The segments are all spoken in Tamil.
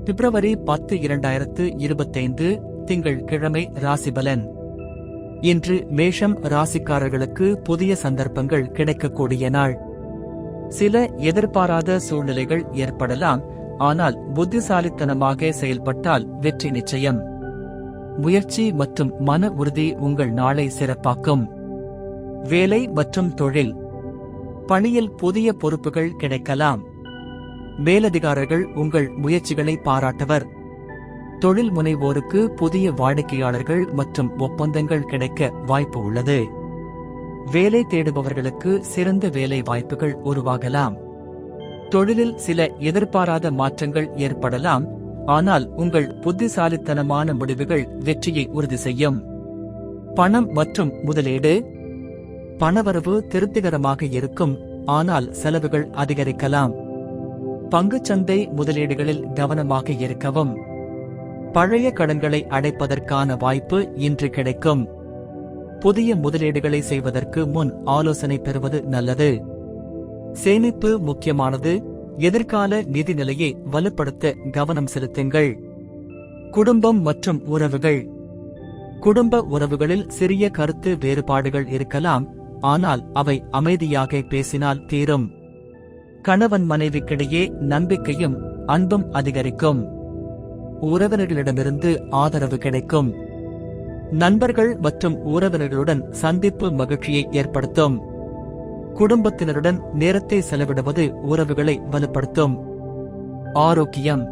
பிப்ரவரி 10 2025 திங்கள் கிழமை ராசிபலன். இன்று மேஷம் ராசிக்காரர்களுக்கு புதிய சந்தர்ப்பங்கள் கிடைக்கக்கூடிய நாள். சில எதிர்பாராத சூழ்நிலைகள் ஏற்படலாம், ஆனால் புத்திசாலித்தனமாக செயல்பட்டால் வெற்றி நிச்சயம். முயற்சி மற்றும் மன உறுதி உங்கள் நாளை சிறப்பாக்கும். வேலை மற்றும் தொழில் பணியில் புதிய பொறுப்புகள் கிடைக்கலாம். மேலதிகாரிகள் உங்கள் முயற்சிகளை பாராட்டுவர். தொழில் முனைவோருக்கு புதிய வாடிக்கையாளர்கள் மற்றும் ஒப்பந்தங்கள் கிடைக்க வாய்ப்பு உள்ளது. வேலை தேடுபவர்களுக்கு சிறந்த வேலை வாய்ப்புகள் உருவாகலாம். தொழிலில் சில எதிர்பாராத மாற்றங்கள் ஏற்படலாம், ஆனால் உங்கள் புத்திசாலித்தனமான முடிவுகள் வெற்றியை உறுதி செய்யும். பணம் மற்றும் முதலீடு பணவரவு திருப்திகரமாக இருக்கும், ஆனால் செலவுகள் அதிகரிக்கலாம். பங்குச்சந்தை முதலீடுகளில் கவனமாக இருக்கவும். பழைய கடன்களை அடைப்பதற்கான வாய்ப்பு இன்று கிடைக்கும். புதிய முதலீடுகளை செய்வதற்கு முன் ஆலோசனை பெறுவது நல்லது. சேமிப்பு முக்கியமானது. எதிர்கால நிதி நிலையை வலுப்படுத்த கவனம் செலுத்துங்கள். குடும்பம் மற்றும் உறவுகள் குடும்ப உறவுகளில் சிறிய கருத்து வேறுபாடுகள் இருக்கலாம், ஆனால் அவை அமைதியாக பேசினால் தீரும். கணவன் மனைவிக்கிடையே நம்பிக்கையும் அன்பும் அதிகரிக்கும். உறவினர்களிடமிருந்து ஆதரவு கிடைக்கும். நண்பர்கள் மற்றும் உறவினர்களுடன் சந்திப்பு மகிழ்ச்சியை ஏற்படுத்தும். குடும்பத்தினருடன் நேரத்தை செலவிடுவது உறவுகளை வலுப்படுத்தும். ஆரோக்கியம்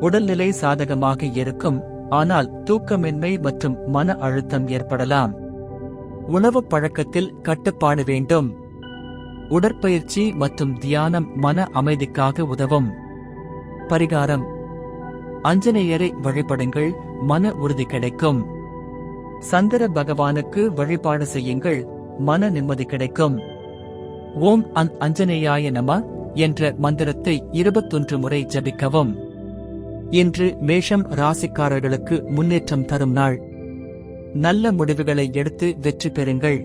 உடல்நிலை சாதகமாக இருக்கும், ஆனால் தூக்கமின்மை மற்றும் மன அழுத்தம் ஏற்படலாம். உணவு பழக்கத்தில் கட்டுப்பாடு வேண்டும். உடற்பயிற்சி மற்றும் தியானம் மன அமைதிக்காக உதவும். பரிகாரம்: ஆஞ்சநேயரை வழிபடுங்கள், மன உறுதி கிடைக்கும். சந்திர பகவானுக்கு வழிபாடு செய்யுங்கள், மன நிம்மதி கிடைக்கும். ஓம் ஆஞ்சநேயாய நம என்ற மந்திரத்தை 21 முறை ஜபிக்கவும். இன்று மேஷம் ராசிக்காரர்களுக்கு முன்னேற்றம் தரும் நாள். நல்ல முடிவுகளை எடுத்து வெற்றி பெறுங்கள்.